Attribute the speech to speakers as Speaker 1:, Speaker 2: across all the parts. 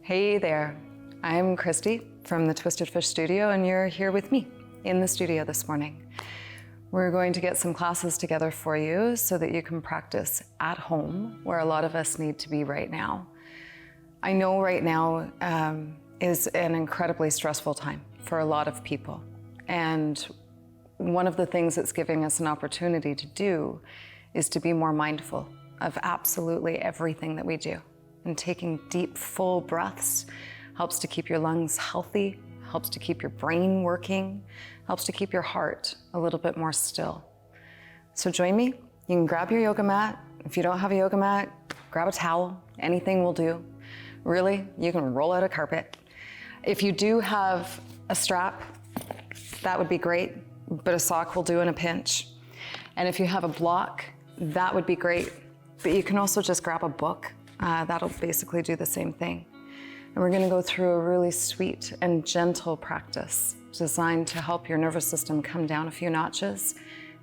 Speaker 1: Hey there, I'm Christy from the Twisted Fish Studio, and you're here with me in the studio this morning. We're going to get some classes together for you so that you can practice at home, where a lot of us need to be right now. I know right now is an incredibly stressful time for a lot of people. And one of the things that's giving us an opportunity to do is to be more mindful of absolutely everything that we do. And taking deep, full breaths helps to keep your lungs healthy, helps to keep your brain working, helps to keep your heart a little bit more still. So join me. You can grab your yoga mat. If you don't have a yoga mat, grab a towel. Anything will do. Really, you can roll out a carpet. If you do have a strap, that would be great, but a sock will do in a pinch. And if you have a block, that would be great. But you can also just grab a book. That'll basically do the same thing. And we're gonna go through a really sweet and gentle practice designed to help your nervous system come down a few notches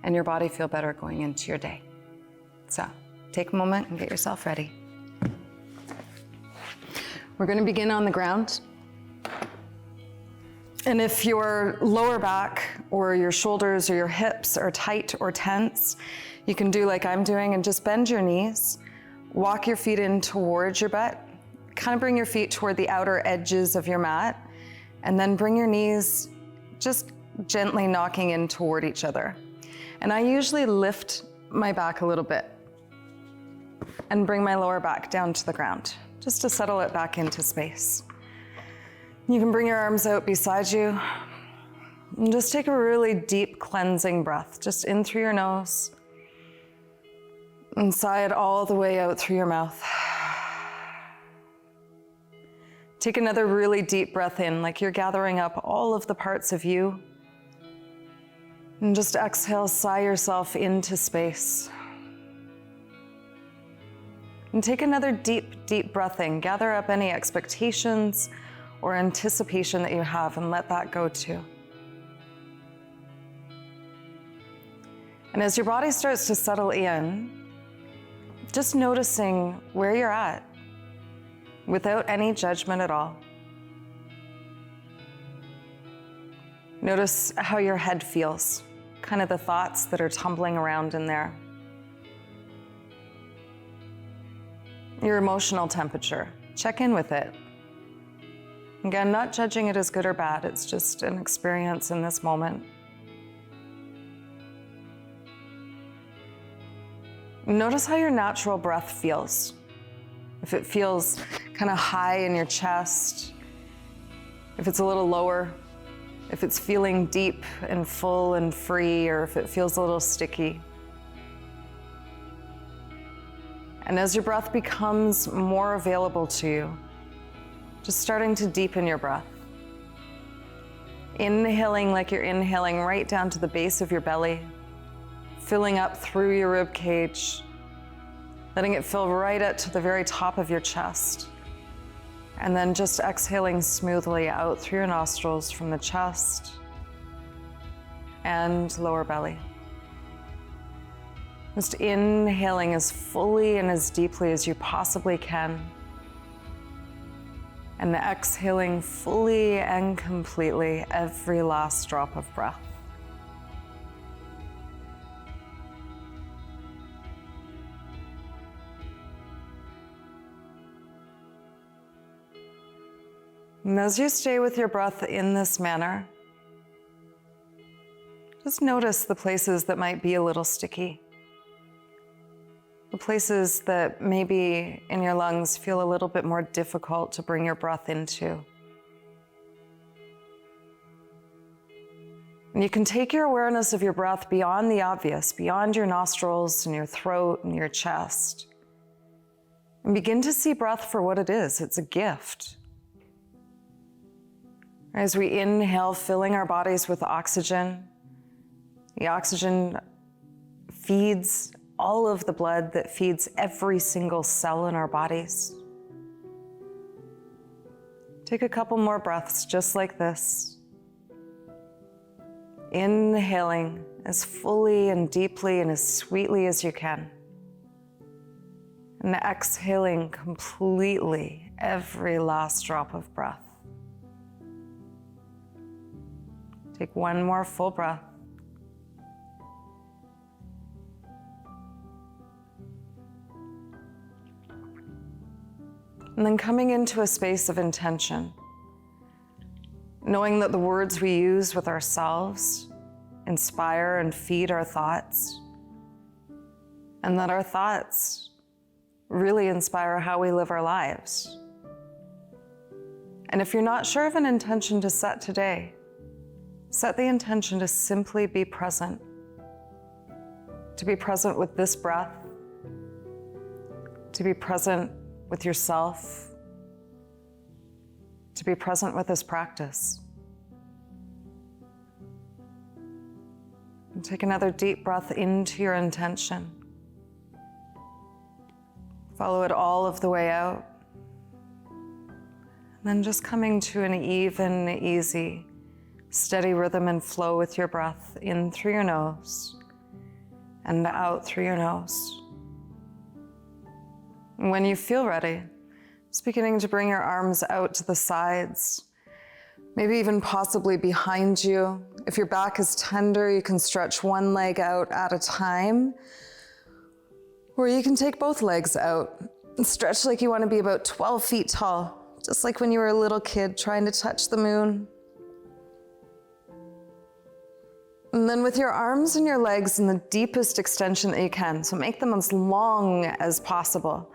Speaker 1: and your body feel better going into your day. So take a moment and get yourself ready. We're gonna begin on the ground. And if your lower back or your shoulders or your hips are tight or tense, you can do like I'm doing and just bend your knees, walk your feet in towards your butt, kind of bring your feet toward the outer edges of your mat, and then bring your knees just gently knocking in toward each other. And I usually lift my back a little bit and bring my lower back down to the ground, just to settle it back into space. You can bring your arms out beside you and just take a really deep cleansing breath, just in through your nose and sigh it all the way out through your mouth. Take another really deep breath in, like you're gathering up all of the parts of you. And just exhale, sigh yourself into space. And take another deep, deep breath in. Gather up any expectations or anticipation that you have and let that go too. And as your body starts to settle in, just noticing where you're at without any judgment at all. Notice how your head feels, kind of the thoughts that are tumbling around in there. Your emotional temperature, check in with it. Again, not judging it as good or bad, it's just an experience in this moment. Notice how your natural breath feels. If it feels kind of high in your chest, if it's a little lower, if it's feeling deep and full and free, or if it feels a little sticky. And as your breath becomes more available to you, just starting to deepen your breath. Inhaling like you're inhaling right down to the base of your belly, filling up through your rib cage, letting it fill right up to the very top of your chest. And then just exhaling smoothly out through your nostrils from the chest and lower belly. Just inhaling as fully and as deeply as you possibly can. And exhaling fully and completely every last drop of breath. And as you stay with your breath in this manner, just notice the places that might be a little sticky. The places that maybe in your lungs feel a little bit more difficult to bring your breath into. And you can take your awareness of your breath beyond the obvious, beyond your nostrils and your throat and your chest, and begin to see breath for what it is. It's a gift. As we inhale, filling our bodies with oxygen, the oxygen feeds all of the blood that feeds every single cell in our bodies. Take a couple more breaths just like this. Inhaling as fully and deeply and as sweetly as you can. And exhaling completely every last drop of breath. Take one more full breath. And then coming into a space of intention, knowing that the words we use with ourselves inspire and feed our thoughts, and that our thoughts really inspire how we live our lives. And if you're not sure of an intention to set today, set the intention to simply be present, to be present with this breath, to be present with yourself, to be present with this practice. And take another deep breath into your intention. Follow it all of the way out. And then just coming to an even, easy, steady rhythm and flow with your breath in through your nose and out through your nose. And when you feel ready, just beginning to bring your arms out to the sides, maybe even possibly behind you. If your back is tender, you can stretch one leg out at a time, or you can take both legs out and stretch like you want to be about 12 feet tall, just like when you were a little kid trying to touch the moon. And then with your arms and your legs in the deepest extension that you can, so make them as long as possible,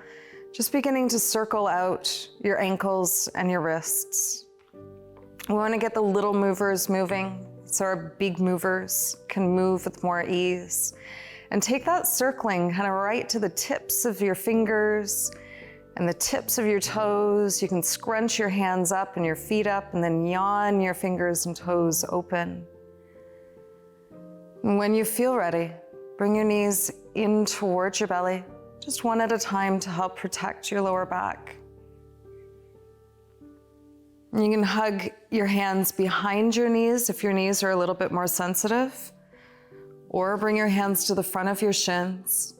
Speaker 1: just beginning to circle out your ankles and your wrists. We want to get the little movers moving so our big movers can move with more ease. And take that circling kind of right to the tips of your fingers and the tips of your toes. You can scrunch your hands up and your feet up and then yawn your fingers and toes open. And when you feel ready, bring your knees in towards your belly, just one at a time to help protect your lower back. And you can hug your hands behind your knees if your knees are a little bit more sensitive, or bring your hands to the front of your shins.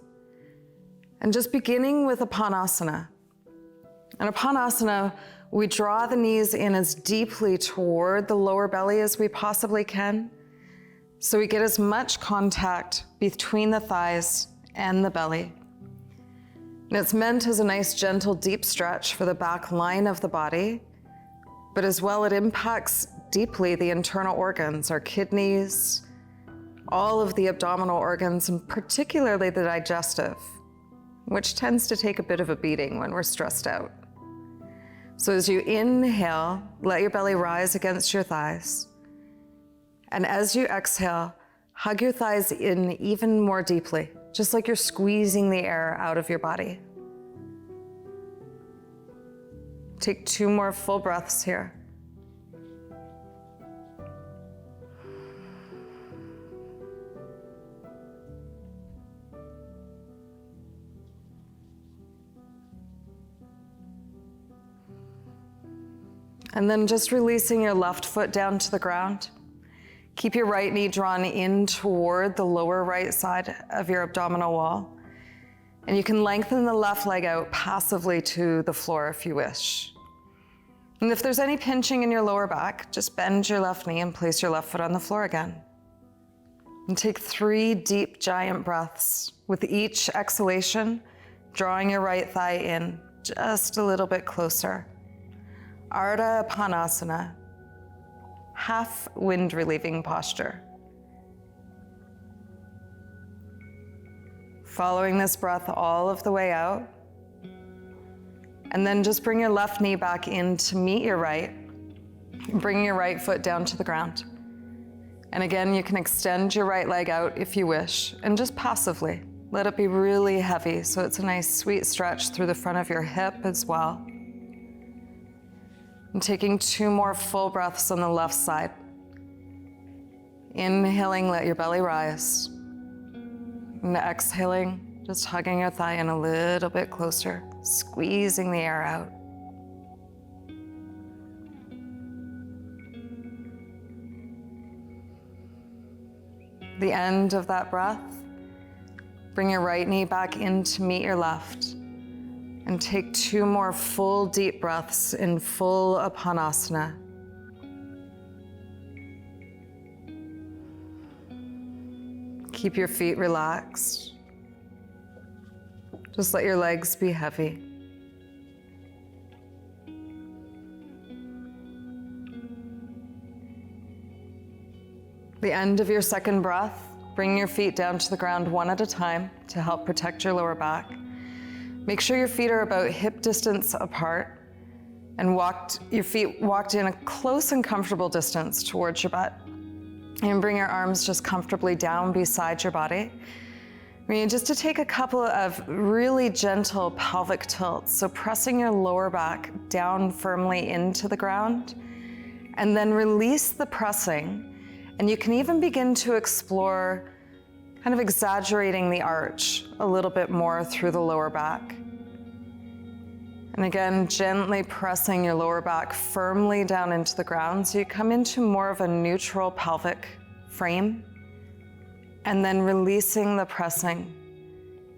Speaker 1: And just beginning with Upanasana. In Upanasana, we draw the knees in as deeply toward the lower belly as we possibly can, so we get as much contact between the thighs and the belly. And it's meant as a nice, gentle, deep stretch for the back line of the body, but as well it impacts deeply the internal organs, our kidneys, all of the abdominal organs, and particularly the digestive, which tends to take a bit of a beating when we're stressed out. So as you inhale, let your belly rise against your thighs. And as you exhale, hug your thighs in even more deeply, just like you're squeezing the air out of your body. Take 2 more full breaths here. And then just releasing your left foot down to the ground. Keep your right knee drawn in toward the lower right side of your abdominal wall. And you can lengthen the left leg out passively to the floor if you wish. And if there's any pinching in your lower back, just bend your left knee and place your left foot on the floor again. And take 3 deep, giant breaths. With each exhalation, drawing your right thigh in just a little bit closer. Ardha Upanasana, half wind relieving posture. Following this breath all of the way out. And then just bring your left knee back in to meet your right. Bring your right foot down to the ground. And again, you can extend your right leg out if you wish, and just passively. Let it be really heavy so it's a nice sweet stretch through the front of your hip as well. And taking 2 more full breaths on the left side. Inhaling, let your belly rise. And exhaling, just hugging your thigh in a little bit closer, squeezing the air out. The end of that breath, bring your right knee back in to meet your left. And take 2 more full deep breaths in full Upanasana. Keep your feet relaxed. Just let your legs be heavy. The end of your second breath, bring your feet down to the ground one at a time to help protect your lower back. Make sure your feet are about hip distance apart and your feet walked in a close and comfortable distance towards your butt. And bring your arms just comfortably down beside your body. Just to take a couple of really gentle pelvic tilts. So pressing your lower back down firmly into the ground, and then release the pressing. And you can even begin to explore kind of exaggerating the arch a little bit more through the lower back. And again, gently pressing your lower back firmly down into the ground so you come into more of a neutral pelvic frame. And then releasing the pressing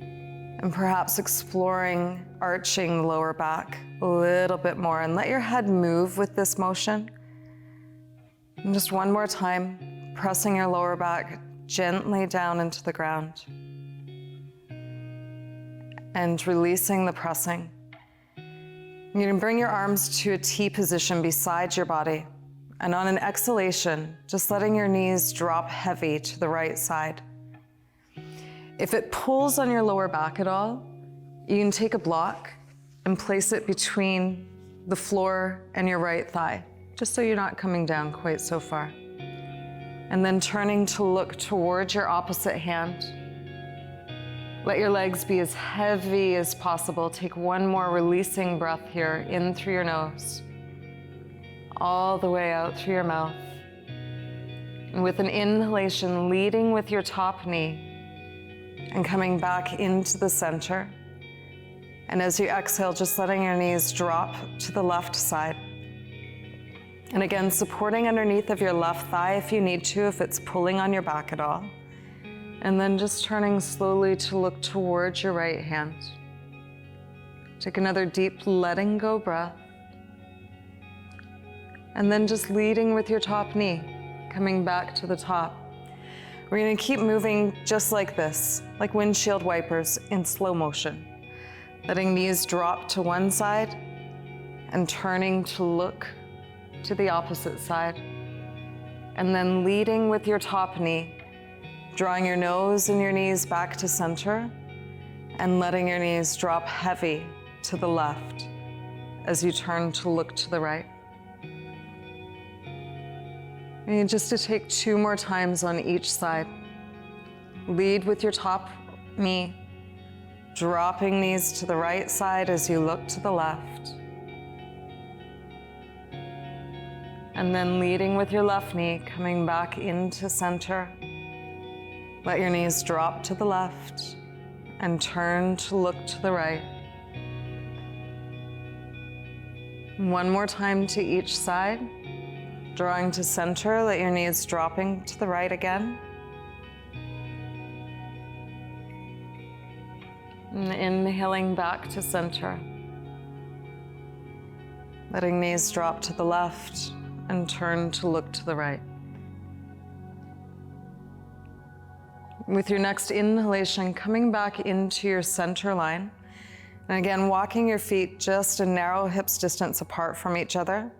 Speaker 1: and perhaps exploring arching the lower back a little bit more. And let your head move with this motion. And just one more time, pressing your lower back gently down into the ground. And releasing the pressing. You can bring your arms to a T position beside your body. And on an exhalation, just letting your knees drop heavy to the right side. If it pulls on your lower back at all, you can take a block and place it between the floor and your right thigh, just so you're not coming down quite so far. And then turning to look towards your opposite hand. Let your legs be as heavy as possible. Take one more releasing breath here, in through your nose, all the way out through your mouth. And with an inhalation, leading with your top knee and coming back into the center. And as you exhale, just letting your knees drop to the left side. And again, supporting underneath of your left thigh if you need to, if it's pulling on your back at all. And then just turning slowly to look towards your right hand. Take another deep letting go breath. And then just leading with your top knee, coming back to the top. We're gonna keep moving just like this, like windshield wipers in slow motion. Letting knees drop to one side and turning to look to the opposite side. And then leading with your top knee, drawing your nose and your knees back to center and letting your knees drop heavy to the left as you turn to look to the right. And just to take 2 more times on each side. Lead with your top knee, dropping knees to the right side as you look to the left. And then leading with your left knee, coming back into center. Let your knees drop to the left and turn to look to the right. One more time to each side. Drawing to center, let your knees dropping to the right again. And inhaling back to center. Letting knees drop to the left and turn to look to the right. With your next inhalation, coming back into your center line. And again, walking your feet just a narrow hips distance apart from each other.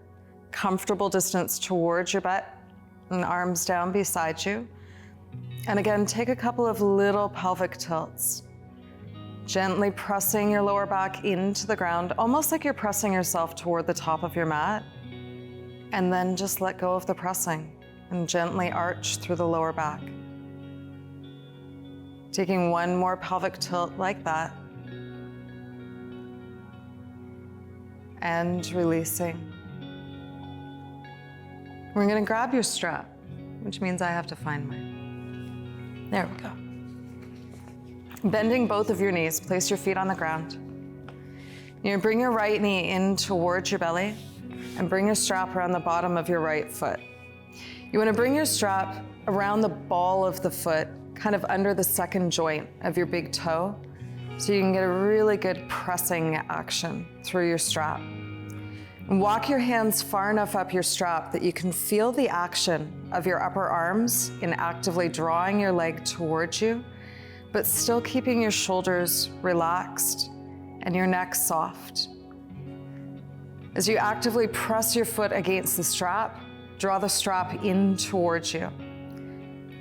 Speaker 1: Comfortable distance towards your butt and arms down beside you. And again, take a couple of little pelvic tilts. Gently pressing your lower back into the ground, almost like you're pressing yourself toward the top of your mat. And then just let go of the pressing and gently arch through the lower back. Taking one more pelvic tilt like that. And releasing. We're gonna grab your strap, which means I have to find mine. There we go. Bending both of your knees, place your feet on the ground. You're gonna bring your right knee in towards your belly and bring your strap around the bottom of your right foot. You wanna bring your strap around the ball of the foot, kind of under the second joint of your big toe, so you can get a really good pressing action through your strap. And walk your hands far enough up your strap that you can feel the action of your upper arms in actively drawing your leg towards you, but still keeping your shoulders relaxed and your neck soft. As you actively press your foot against the strap, draw the strap in towards you.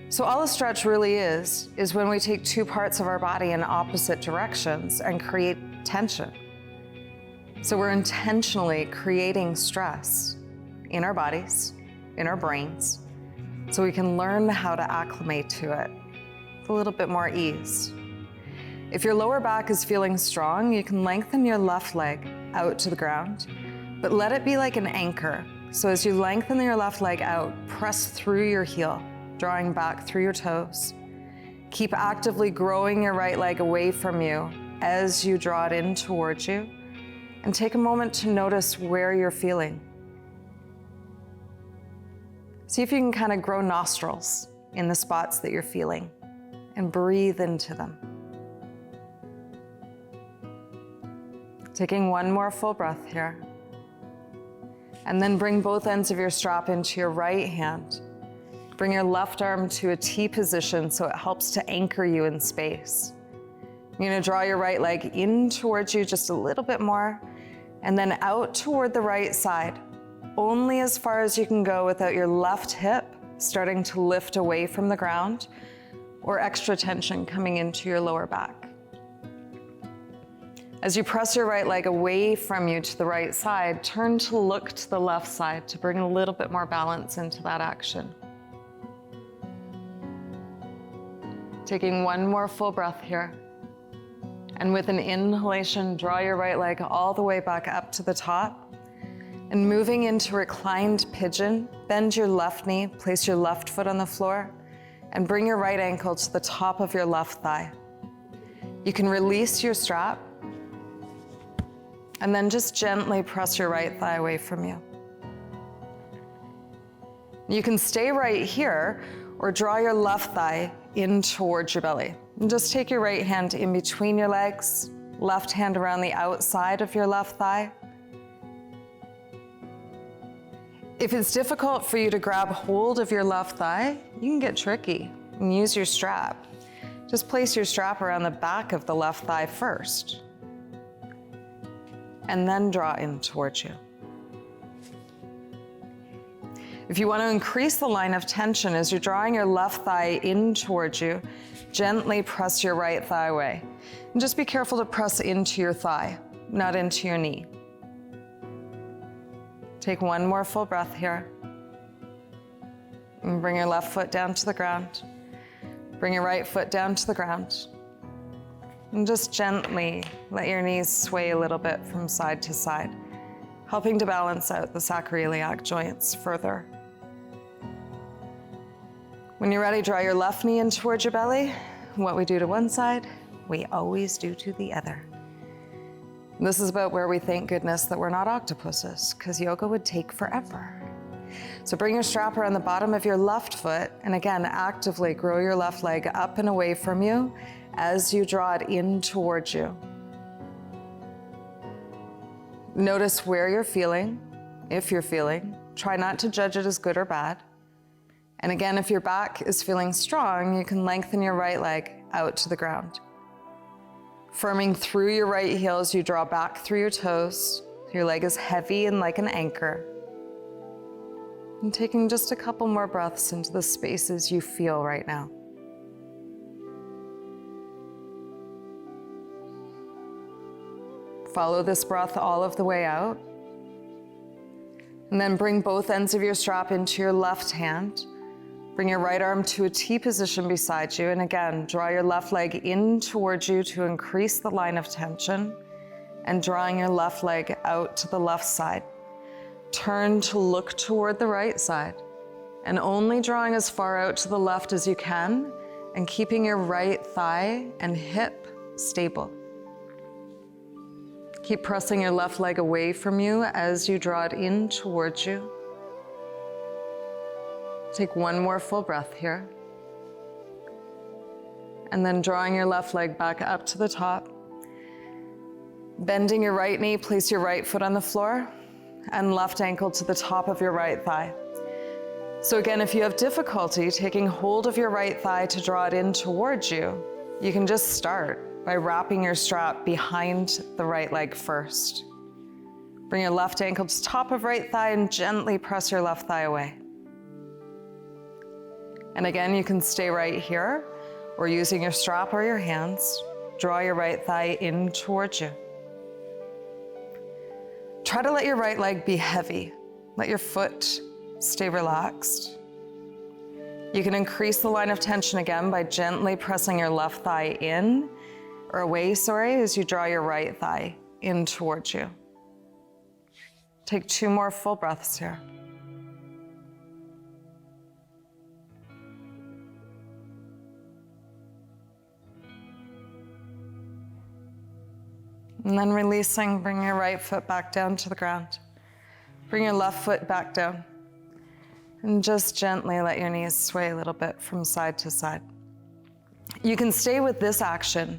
Speaker 1: So all a stretch really is when we take two parts of our body in opposite directions and create tension. So we're intentionally creating stress in our bodies, in our brains, so we can learn how to acclimate to it with a little bit more ease. If your lower back is feeling strong, you can lengthen your left leg out to the ground, but let it be like an anchor. So as you lengthen your left leg out, press through your heel, drawing back through your toes. Keep actively growing your right leg away from you as you draw it in towards you, and take a moment to notice where you're feeling. See if you can kind of grow nostrils in the spots that you're feeling and breathe into them. Taking one more full breath here. And then bring both ends of your strap into your right hand. Bring your left arm to a T position so it helps to anchor you in space. You're gonna draw your right leg in towards you just a little bit more, and then out toward the right side, only as far as you can go without your left hip starting to lift away from the ground or extra tension coming into your lower back. As you press your right leg away from you to the right side, turn to look to the left side to bring a little bit more balance into that action. Taking one more full breath here. And with an inhalation, draw your right leg all the way back up to the top. And moving into reclined pigeon, bend your left knee, place your left foot on the floor, and bring your right ankle to the top of your left thigh. You can release your strap, and then just gently press your right thigh away from you. You can stay right here or draw your left thigh in towards your belly. And just take your right hand in between your legs, left hand around the outside of your left thigh. If it's difficult for you to grab hold of your left thigh, you can get tricky and use your strap. Just place your strap around the back of the left thigh first, and then draw in towards you. If you want to increase the line of tension as you're drawing your left thigh in towards you, gently press your right thigh away. And just be careful to press into your thigh, not into your knee. Take one more full breath here. And bring your left foot down to the ground. Bring your right foot down to the ground. And just gently let your knees sway a little bit from side to side, helping to balance out the sacroiliac joints further. When you're ready, draw your left knee in towards your belly. What we do to one side, we always do to the other. This is about where we thank goodness that we're not octopuses, because yoga would take forever. So bring your strap around the bottom of your left foot, and again, actively grow your left leg up and away from you as you draw it in towards you. Notice where you're feeling, if you're feeling. Try not to judge it as good or bad. And again, if your back is feeling strong, you can lengthen your right leg out to the ground. Firming through your right heel as you draw back through your toes. Your leg is heavy and like an anchor. And taking just a couple more breaths into the spaces you feel right now. Follow this breath all of the way out. And then bring both ends of your strap into your left hand. Bring your right arm to a T position beside you. And again, draw your left leg in towards you to increase the line of tension. And drawing your left leg out to the left side. Turn to look toward the right side. And only drawing as far out to the left as you can, and keeping your right thigh and hip stable. Keep pressing your left leg away from you as you draw it in towards you. Take one more full breath here. And then drawing your left leg back up to the top, Bending your right knee, place your right foot on the floor and left ankle to the top of your right thigh. So again, if you have difficulty taking hold of your right thigh to draw it in towards you, you can just start by wrapping your strap behind the right leg first. Bring your left ankle to the top of right thigh and gently press your left thigh away. And again, you can stay right here, or using your strap or your hands, draw your right thigh in towards you. Try to let your right leg be heavy. Let your foot stay relaxed. You can increase the line of tension again by gently pressing your left thigh in, or away, as you draw your right thigh in towards you. Take 2 more full breaths here. And then releasing, bring your right foot back down to the ground. Bring your left foot back down. And just gently let your knees sway a little bit from side to side. You can stay with this action.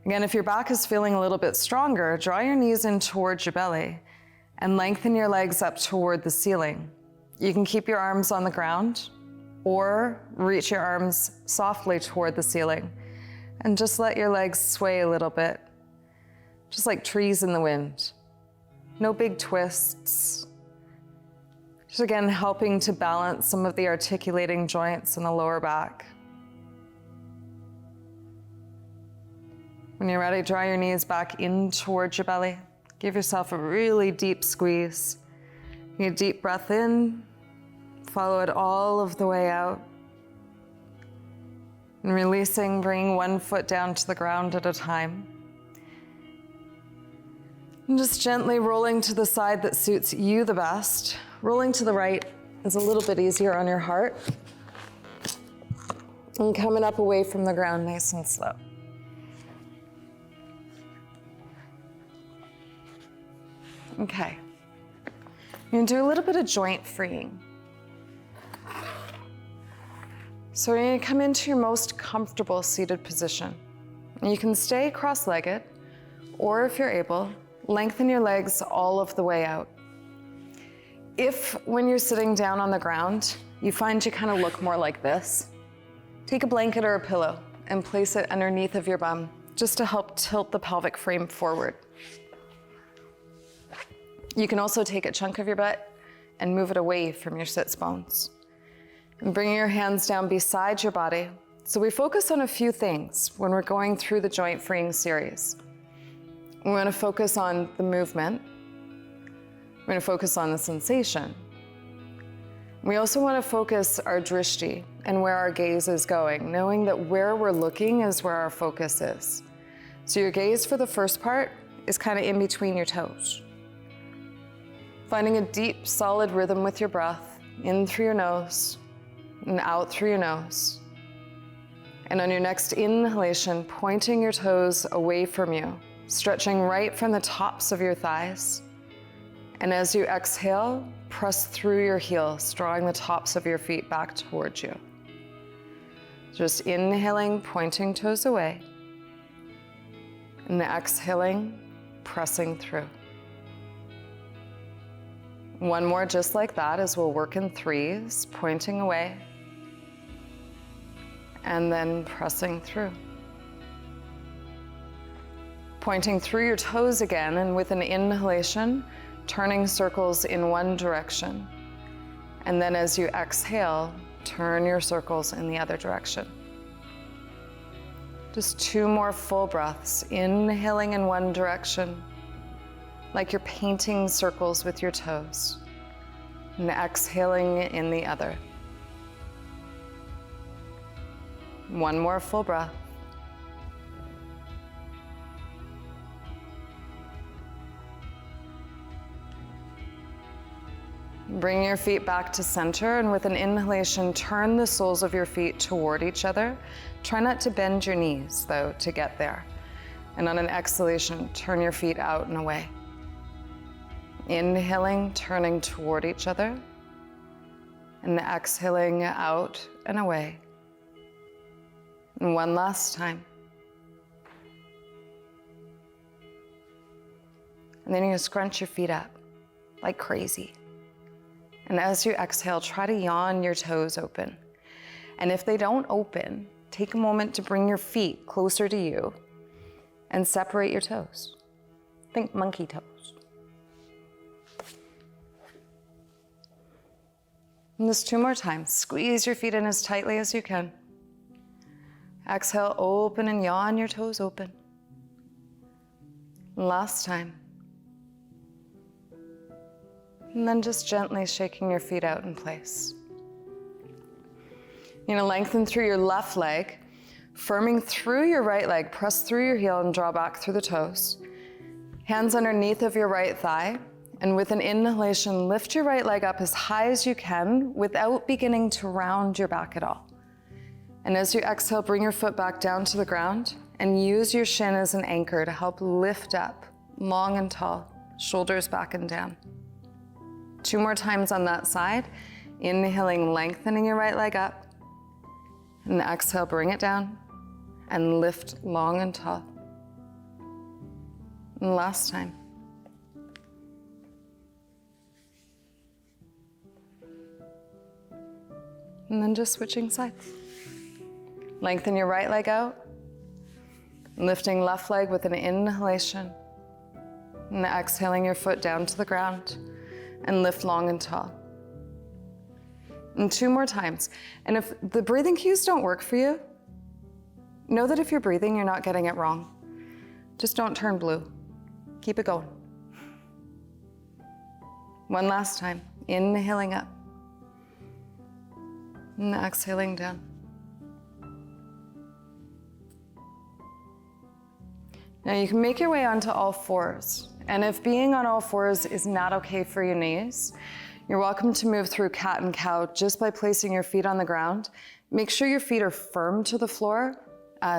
Speaker 1: Again, if your back is feeling a little bit stronger, draw your knees in towards your belly and lengthen your legs up toward the ceiling. You can keep your arms on the ground or reach your arms softly toward the ceiling and just let your legs sway a little bit, just like trees in the wind. No big twists. Just again, helping to balance some of the articulating joints in the lower back. When you're ready, draw your knees back in towards your belly. Give yourself a really deep squeeze. Take a deep breath in, follow it all of the way out. And releasing, bringing one foot down to the ground at a time. And just gently rolling to the side that suits you the best. Rolling to the right is a little bit easier on your heart. And coming up away from the ground nice and slow. Okay. You're gonna do a little bit of joint freeing. So you're gonna come into your most comfortable seated position. And you can stay cross-legged, or if you're able, lengthen your legs all of the way out. If, when you're sitting down on the ground, you find you kind of look more like this, take a blanket or a pillow and place it underneath of your bum, just to help tilt the pelvic frame forward. You can also take a chunk of your butt and move it away from your sits bones. And bring your hands down beside your body. So we focus on a few things when we're going through the joint freeing series. We want to focus on the movement. We're going to focus on the sensation. We also want to focus our drishti and where our gaze is going, knowing that where we're looking is where our focus is. So your gaze for the first part is kind of in between your toes. Finding a deep, solid rhythm with your breath, in through your nose and out through your nose. And on your next inhalation, pointing your toes away from you, stretching right from the tops of your thighs. And as you exhale, press through your heels, drawing the tops of your feet back towards you. Just inhaling, pointing toes away. And exhaling, pressing through. One more just like that as we'll work in threes, pointing away. And then pressing through. Pointing through your toes again, and with an inhalation, turning circles in one direction. And then as you exhale, turn your circles in the other direction. Just 2 more full breaths, inhaling in one direction, like you're painting circles with your toes, and exhaling in the other. 1 more full breath. Bring your feet back to center, and with an inhalation, turn the soles of your feet toward each other. Try not to bend your knees, though, to get there. And on an exhalation, turn your feet out and away. Inhaling, turning toward each other, and exhaling out and away. And one last time. And then you're gonna scrunch your feet up like crazy. And as you exhale, try to yawn your toes open. And if they don't open, take a moment to bring your feet closer to you and separate your toes. Think monkey toes. And just 2 more times. Squeeze your feet in as tightly as you can. Exhale, open and yawn your toes open. Last time. And then just gently shaking your feet out in place. You're gonna lengthen through your left leg, firming through your right leg, press through your heel and draw back through the toes. Hands underneath of your right thigh, and with an inhalation, lift your right leg up as high as you can without beginning to round your back at all. And as you exhale, bring your foot back down to the ground and use your shin as an anchor to help lift up, long and tall, shoulders back and down. 2 more times on that side. Inhaling, lengthening your right leg up. And exhale, bring it down and lift long and tall. And last time. And then just switching sides. Lengthen your right leg out, lifting left leg with an inhalation, and exhaling your foot down to the ground, and lift long and tall. And 2 more times. And if the breathing cues don't work for you, know that if you're breathing, you're not getting it wrong. Just don't turn blue. Keep it going. One last time. Inhaling up. And exhaling down. Now you can make your way onto all fours. And if being on all fours is not okay for your knees, you're welcome to move through cat and cow just by placing your feet on the ground. Make sure your feet are firm to the floor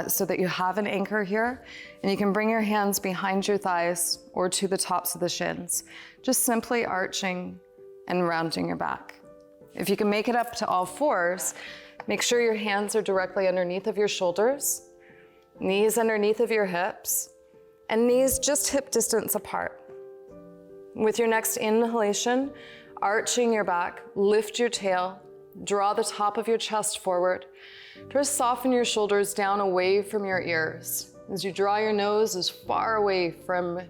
Speaker 1: so that you have an anchor here. And you can bring your hands behind your thighs or to the tops of the shins, just simply arching and rounding your back. If you can make it up to all fours, make sure your hands are directly underneath of your shoulders, knees underneath of your hips, and knees just hip distance apart. With your next inhalation, arching your back, lift your tail, draw the top of your chest forward. Just soften your shoulders down away from your ears as you draw your nose as far away from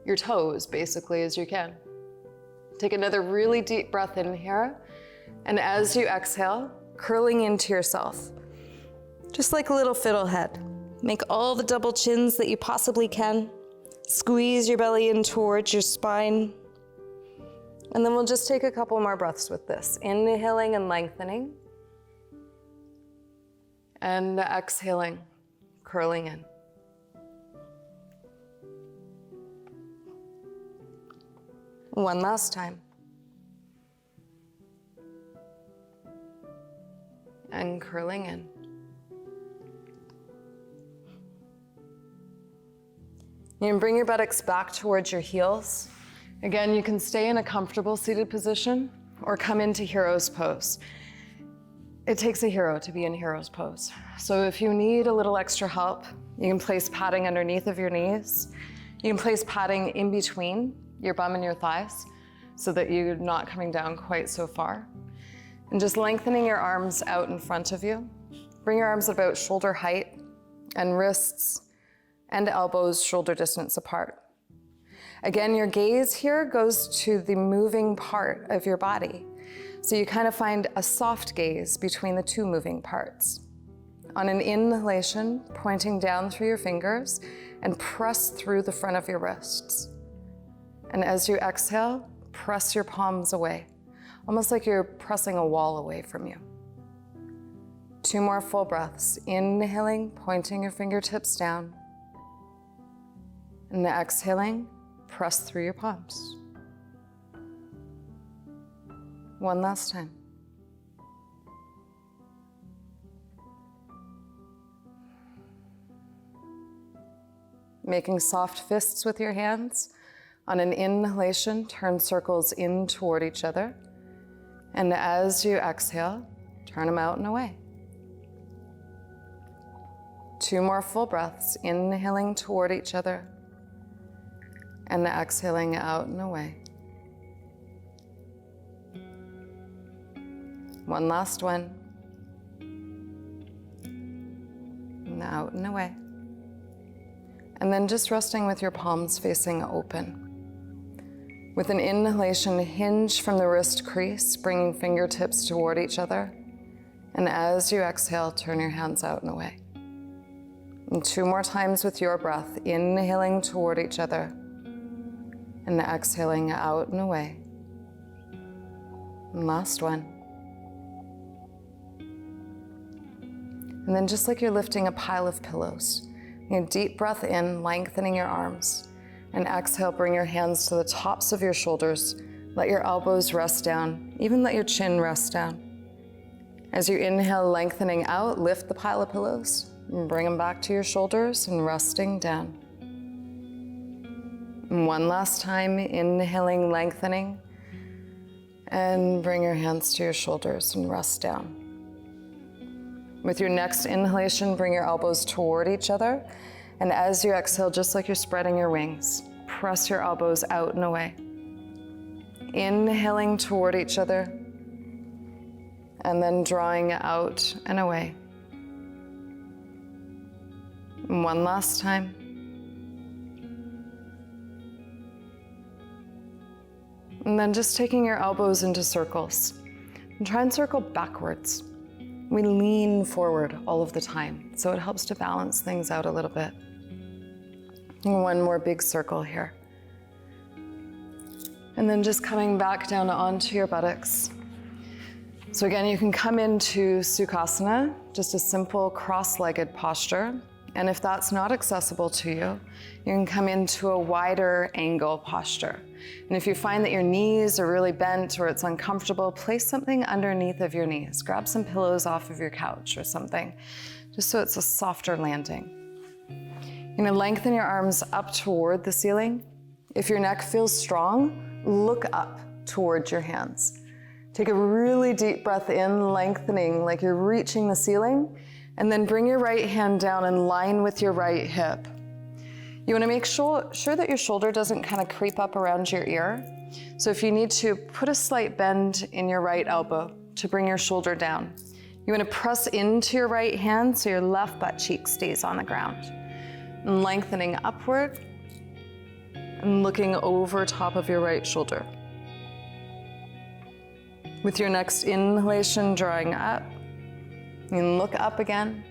Speaker 1: your toes, basically, as you can. Take another really deep breath in here. And as you exhale, curling into yourself, just like a little fiddlehead. Make all the double chins that you possibly can. Squeeze your belly in towards your spine. And then we'll just take a couple more breaths with this. Inhaling and lengthening. And exhaling, curling in. One last time. And curling in. You can bring your buttocks back towards your heels. Again, you can stay in a comfortable seated position or come into hero's pose. It takes a hero to be in hero's pose. So if you need a little extra help, you can place padding underneath of your knees. You can place padding in between your bum and your thighs so that you're not coming down quite so far. And just lengthening your arms out in front of you. Bring your arms about shoulder height and wrists and elbows shoulder distance apart. Again, your gaze here goes to the moving part of your body. So you kind of find a soft gaze between the two moving parts. On an inhalation, pointing down through your fingers and press through the front of your wrists. And as you exhale, press your palms away, almost like you're pressing a wall away from you. 2 more full breaths. Inhaling, pointing your fingertips down. And exhaling, press through your palms. One last time. Making soft fists with your hands. On an inhalation, turn circles in toward each other. And as you exhale, turn them out and away. 2 more full breaths, inhaling toward each other. And exhaling out and away. One last one. And out and away. And then just resting with your palms facing open. With an inhalation, hinge from the wrist crease, bringing fingertips toward each other. And as you exhale, turn your hands out and away. And 2 more times with your breath, inhaling toward each other and exhaling out and away. And last one. And then just like you're lifting a pile of pillows, a deep breath in, lengthening your arms. And exhale, bring your hands to the tops of your shoulders. Let your elbows rest down, even let your chin rest down. As you inhale, lengthening out, lift the pile of pillows and bring them back to your shoulders and resting down. And one last time, inhaling, lengthening, and bring your hands to your shoulders and rest down. With your next inhalation, bring your elbows toward each other. And as you exhale, just like you're spreading your wings, press your elbows out and away. Inhaling toward each other, and then drawing out and away. And one last time. And then just taking your elbows into circles. And try and circle backwards. We lean forward all of the time, so it helps to balance things out a little bit. And one more big circle here. And then just coming back down onto your buttocks. So again, you can come into Sukhasana, just a simple cross-legged posture. And if that's not accessible to you, you can come into a wider angle posture. And if you find that your knees are really bent or it's uncomfortable, place something underneath of your knees. Grab some pillows off of your couch or something, just so it's a softer landing. You're gonna lengthen your arms up toward the ceiling. If your neck feels strong, look up towards your hands. Take a really deep breath in, lengthening like you're reaching the ceiling, and then bring your right hand down in line with your right hip. You wanna make sure that your shoulder doesn't kind of creep up around your ear. So if you need to, put a slight bend in your right elbow to bring your shoulder down. You wanna press into your right hand so your left butt cheek stays on the ground. And lengthening upward and looking over top of your right shoulder. With your next inhalation, drawing up, you can look up again,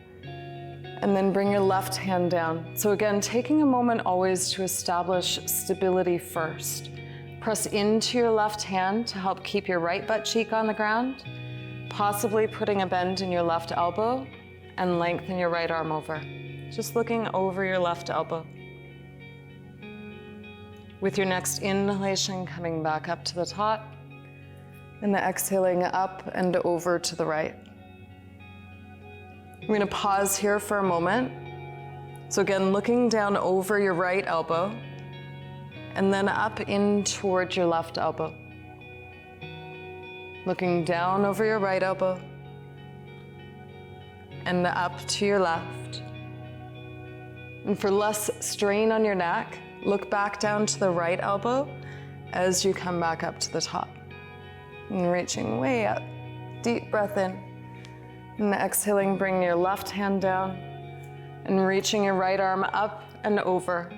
Speaker 1: and then bring your left hand down. So again, taking a moment always to establish stability first. Press into your left hand to help keep your right butt cheek on the ground, possibly putting a bend in your left elbow, and lengthen your right arm over. Just looking over your left elbow. With your next inhalation, coming back up to the top, and the exhaling up and over to the right. We're gonna pause here for a moment. So again, looking down over your right elbow, and then up in towards your left elbow. Looking down over your right elbow, and up to your left. And for less strain on your neck, look back down to the right elbow as you come back up to the top. And reaching way up, deep breath in. And exhaling, bring your left hand down and reaching your right arm up and over.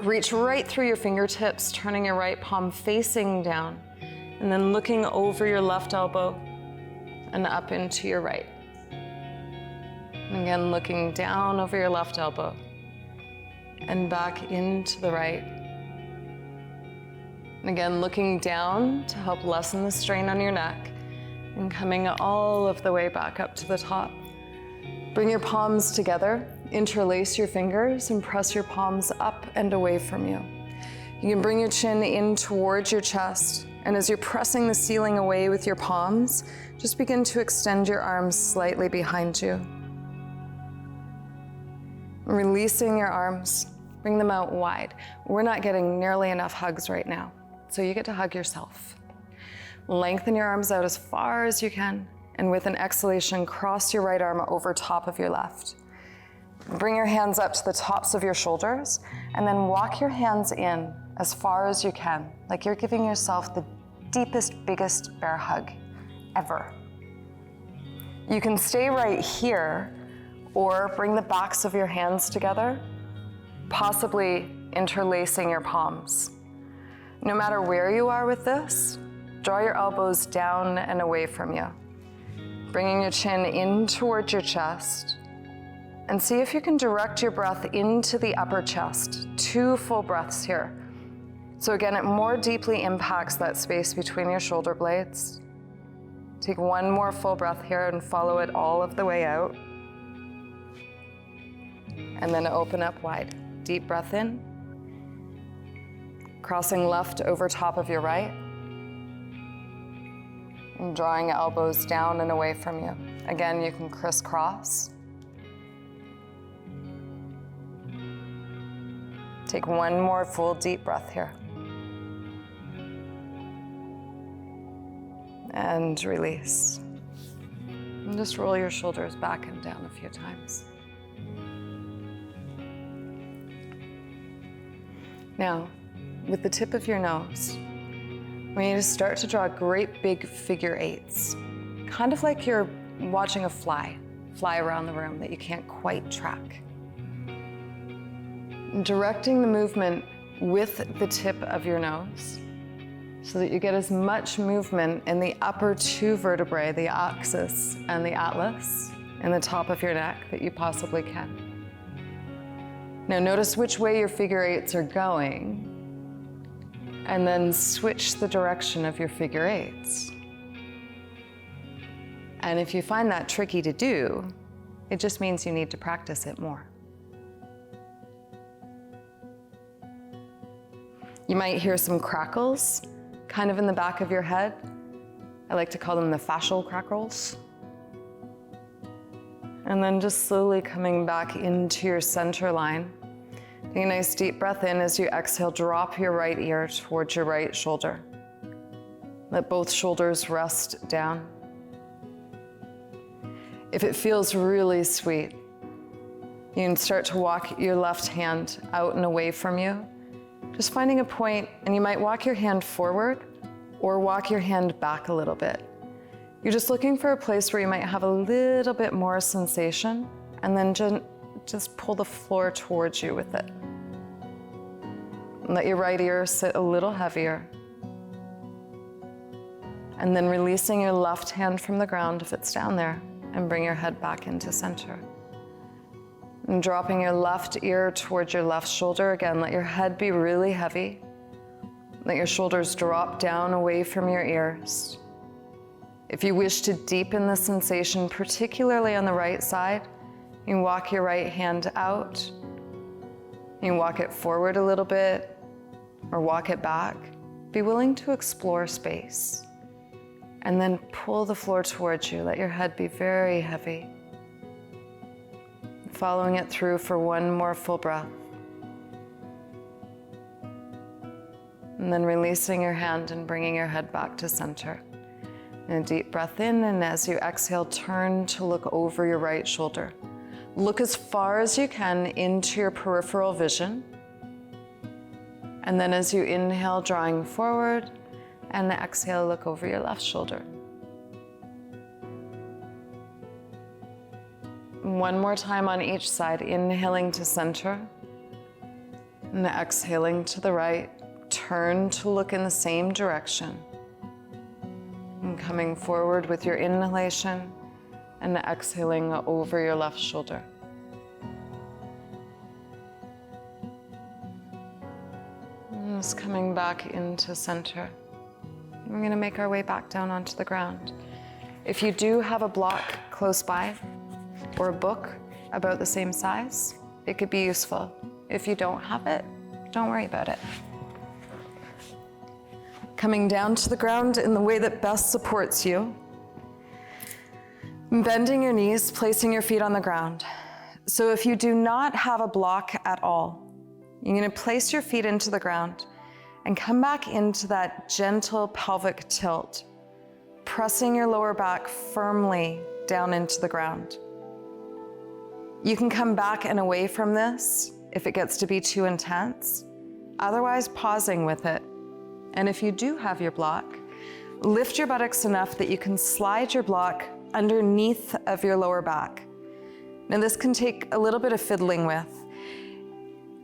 Speaker 1: Reach right through your fingertips, turning your right palm facing down, and then looking over your left elbow and up into your right. And again, looking down over your left elbow and back into the right. And again, looking down to help lessen the strain on your neck and coming all of the way back up to the top. Bring your palms together, interlace your fingers and press your palms up and away from you. You can bring your chin in towards your chest, and as you're pressing the ceiling away with your palms, just begin to extend your arms slightly behind you. Releasing your arms, bring them out wide. We're not getting nearly enough hugs right now, so you get to hug yourself. Lengthen your arms out as far as you can, and with an exhalation, cross your right arm over top of your left. Bring your hands up to the tops of your shoulders, and then walk your hands in as far as you can, like you're giving yourself the deepest, biggest bear hug ever. You can stay right here or bring the backs of your hands together, possibly interlacing your palms. No matter where you are with this, draw your elbows down and away from you, bringing your chin in towards your chest, and see if you can direct your breath into the upper chest. 2 full breaths here. So again, it more deeply impacts that space between your shoulder blades. Take 1 more full breath here and follow it all of the way out. And then open up wide. Deep breath in. Crossing left over top of your right. And drawing elbows down and away from you. Again, you can crisscross. Take 1 more full deep breath here. And release. And just roll your shoulders back and down a few times. Now, with the tip of your nose, I want you to start to draw great big figure 8s, kind of like you're watching a fly around the room that you can't quite track. Directing the movement with the tip of your nose so that you get as much movement in the upper 2 vertebrae, the axis and the atlas, in the top of your neck that you possibly can. Now notice which way your figure 8s are going, and then switch the direction of your figure 8s. And if you find that tricky to do, it just means you need to practice it more. You might hear some crackles kind of in the back of your head. I like to call them the fascial crackles. And then just slowly coming back into your center line. Take a nice deep breath in. As you exhale, drop your right ear towards your right shoulder. Let both shoulders rest down. If it feels really sweet, you can start to walk your left hand out and away from you. Just finding a point, and you might walk your hand forward or walk your hand back a little bit. You're just looking for a place where you might have a little bit more sensation, and then just pull the floor towards you with it. And let your right ear sit a little heavier. And then releasing your left hand from the ground if it's down there, and bring your head back into center. And dropping your left ear towards your left shoulder. Again, let your head be really heavy. Let your shoulders drop down away from your ears. If you wish to deepen the sensation, particularly on the right side, you can walk your right hand out. You can walk it forward a little bit or walk it back. Be willing to explore space. And then pull the floor towards you. Let your head be very heavy. Following it through for 1 more full breath. And then releasing your hand and bringing your head back to center. And a deep breath in, and as you exhale, turn to look over your right shoulder. Look as far as you can into your peripheral vision. And then as you inhale, drawing forward, and exhale, look over your left shoulder. 1 more time on each side, inhaling to center, and exhaling to the right. Turn to look in the same direction. And coming forward with your inhalation, and exhaling over your left shoulder. And just coming back into center. We're going to make our way back down onto the ground. If you do have a block close by, or a book about the same size, it could be useful. If you don't have it, don't worry about it. Coming down to the ground in the way that best supports you. Bending your knees, placing your feet on the ground. So if you do not have a block at all, you're going to place your feet into the ground and come back into that gentle pelvic tilt, pressing your lower back firmly down into the ground. You can come back and away from this if it gets to be too intense, Otherwise, pausing with it. And if you do have your block, lift your buttocks enough that you can slide your block underneath of your lower back. Now this can take a little bit of fiddling with.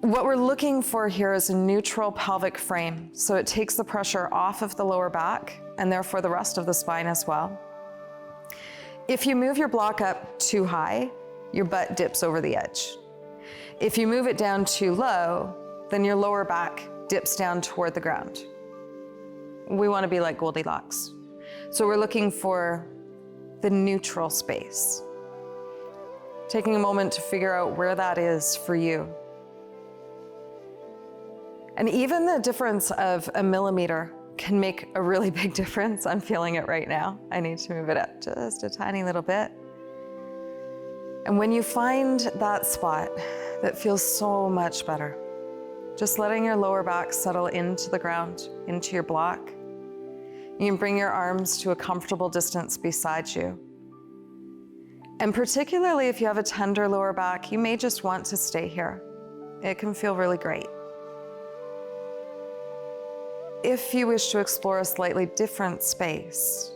Speaker 1: What we're looking for here is a neutral pelvic frame, so it takes the pressure off of the lower back and therefore the rest of the spine as well. If you move your block up too high, your butt dips over the edge. If you move it down too low, then your lower back dips down toward the ground. We want to be like Goldilocks. So we're looking for the neutral space. Taking a moment to figure out where that is for you. And even the difference of a millimeter can make a really big difference. I'm feeling it right now. I need to move it up just a tiny little bit. And when you find that spot that feels so much better, just letting your lower back settle into the ground, into your block. You can bring your arms to a comfortable distance beside you. And particularly if you have a tender lower back, you may just want to stay here. It can feel really great. If you wish to explore a slightly different space,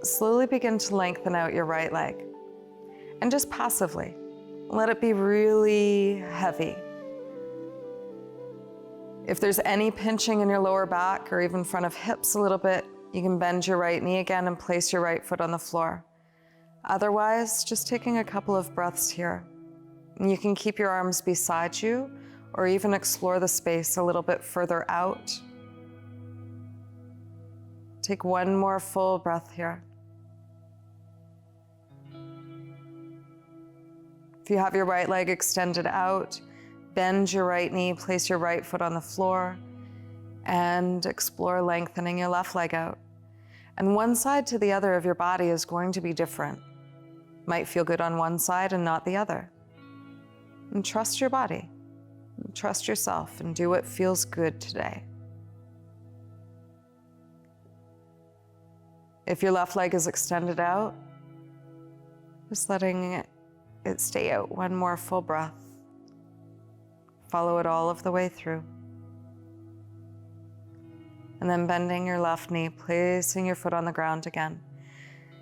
Speaker 1: slowly begin to lengthen out your right leg. And just passively, let it be really heavy. If there's any pinching in your lower back or even front of hips a little bit, you can bend your right knee again and place your right foot on the floor. Otherwise, just taking a couple of breaths here. And you can keep your arms beside you or even explore the space a little bit further out. Take one more full breath here. If you have your right leg extended out, bend your right knee, place your right foot on the floor, and explore lengthening your left leg out. And one side to the other of your body is going to be different. Might feel good on one side and not the other. And trust your body, and trust yourself, and do what feels good today. If your left leg is extended out, just letting it stay out. One more full breath. Follow it all of the way through. And then bending your left knee, placing your foot on the ground again.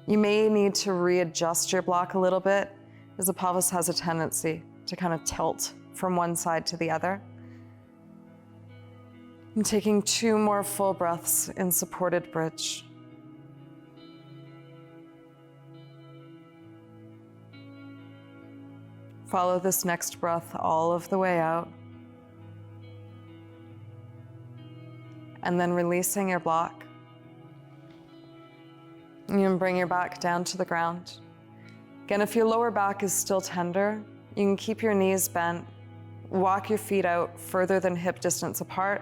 Speaker 1: You may need to readjust your block a little bit, as the pelvis has a tendency to kind of tilt from one side to the other. And taking 2 more full breaths in supported bridge. Follow this next breath all of the way out. And then releasing your block. You can bring your back down to the ground. Again, if your lower back is still tender, you can keep your knees bent, walk your feet out further than hip distance apart,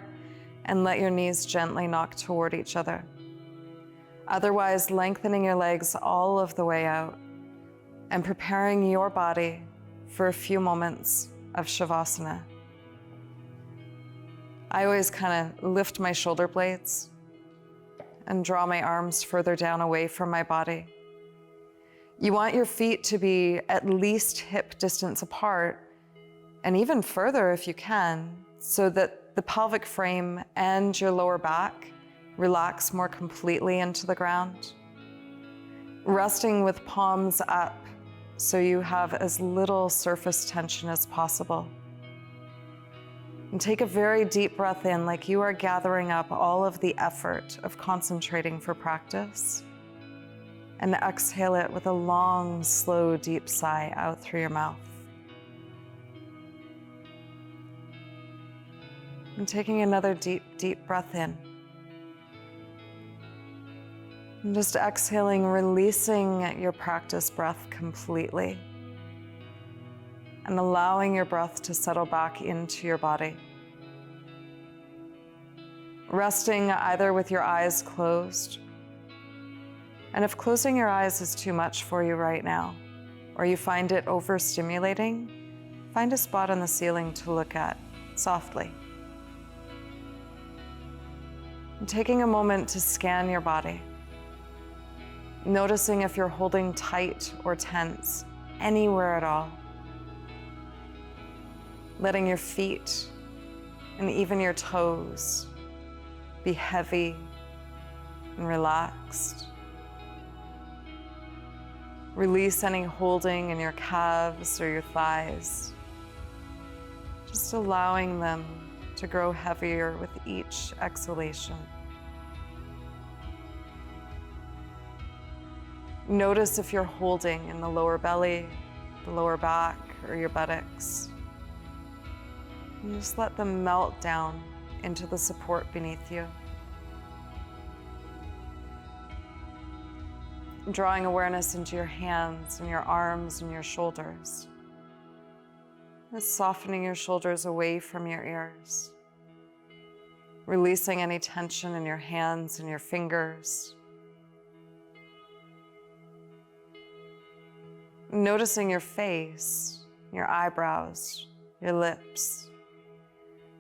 Speaker 1: and let your knees gently knock toward each other. Otherwise, lengthening your legs all of the way out and preparing your body for a few moments of Shavasana. I always kind of lift my shoulder blades and draw my arms further down away from my body. You want your feet to be at least hip distance apart, and even further if you can, so that the pelvic frame and your lower back relax more completely into the ground. Resting with palms up, so you have as little surface tension as possible. And take a very deep breath in, like you are gathering up all of the effort of concentrating for practice. And exhale it with a long, slow, deep sigh out through your mouth. And taking another deep, deep breath in. And just exhaling, releasing your practice breath completely. And allowing your breath to settle back into your body. Resting either with your eyes closed, and if closing your eyes is too much for you right now, or you find it overstimulating, find a spot on the ceiling to look at softly. And taking a moment to scan your body, noticing if you're holding tight or tense anywhere at all. Letting your feet and even your toes be heavy and relaxed. Release any holding in your calves or your thighs, just allowing them to grow heavier with each exhalation. Notice if you're holding in the lower belly, the lower back, or your buttocks. And just let them melt down into the support beneath you. Drawing awareness into your hands and your arms and your shoulders. Just softening your shoulders away from your ears. Releasing any tension in your hands and your fingers. Noticing your face, your eyebrows, your lips.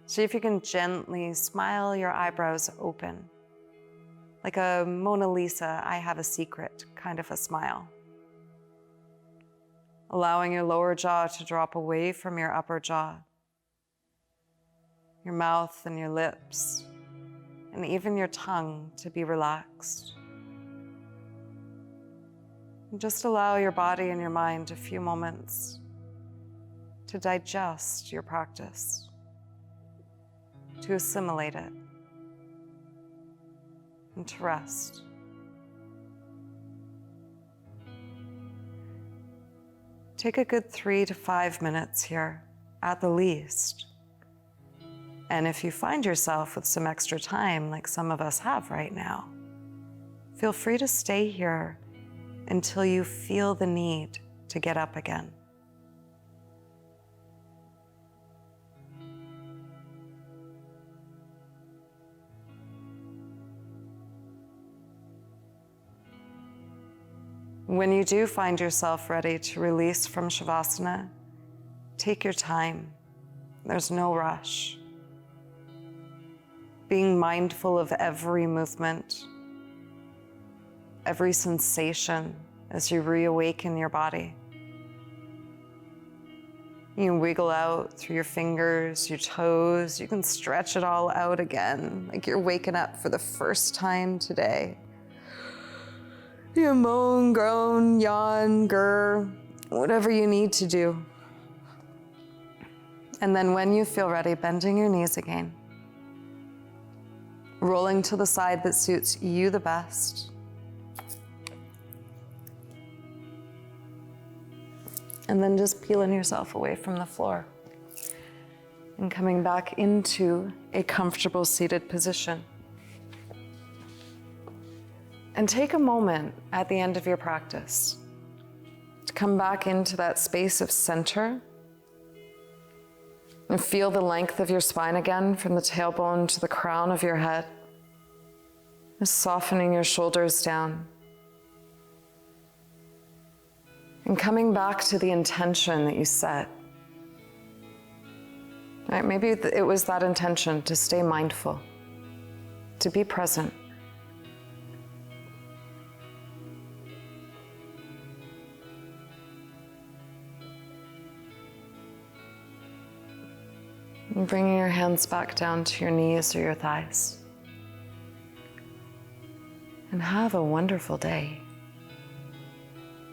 Speaker 1: See if you can gently smile your eyebrows open, like a Mona Lisa, I have a secret kind of a smile. Allowing your lower jaw to drop away from your upper jaw, your mouth and your lips, and even your tongue to be relaxed. And just allow your body and your mind a few moments to digest your practice, to assimilate it, and to rest. Take a good 3 to 5 minutes here, at the least. And if you find yourself with some extra time, like some of us have right now, feel free to stay here until you feel the need to get up again. When you do find yourself ready to release from Shavasana, take your time. There's no rush. Being mindful of every movement, every sensation as you reawaken your body. You can wiggle out through your fingers, your toes. You can stretch it all out again, like you're waking up for the first time today. You moan, groan, yawn, grr, whatever you need to do. And then when you feel ready, bending your knees again. Rolling to the side that suits you the best. And then just peeling yourself away from the floor. And coming back into a comfortable seated position. And take a moment at the end of your practice to come back into that space of center and feel the length of your spine again from the tailbone to the crown of your head. Just softening your shoulders down. And coming back to the intention that you set. Right? Maybe it was that intention to stay mindful, to be present. And bringing your hands back down to your knees or your thighs. And have a wonderful day.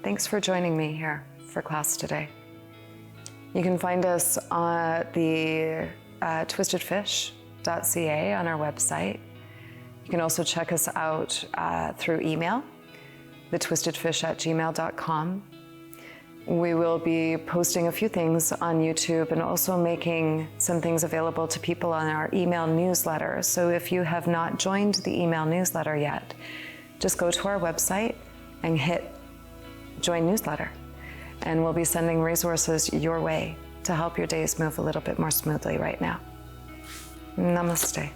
Speaker 1: Thanks for joining me here for class today. You can find us at the twistedfish.ca on our website. You can also check us out through email, thetwistedfish@gmail.com. We will be posting a few things on YouTube and also making some things available to people on our email newsletter. So if you have not joined the email newsletter yet, just go to our website and hit join newsletter. And we'll be sending resources your way to help your days move a little bit more smoothly right now. Namaste.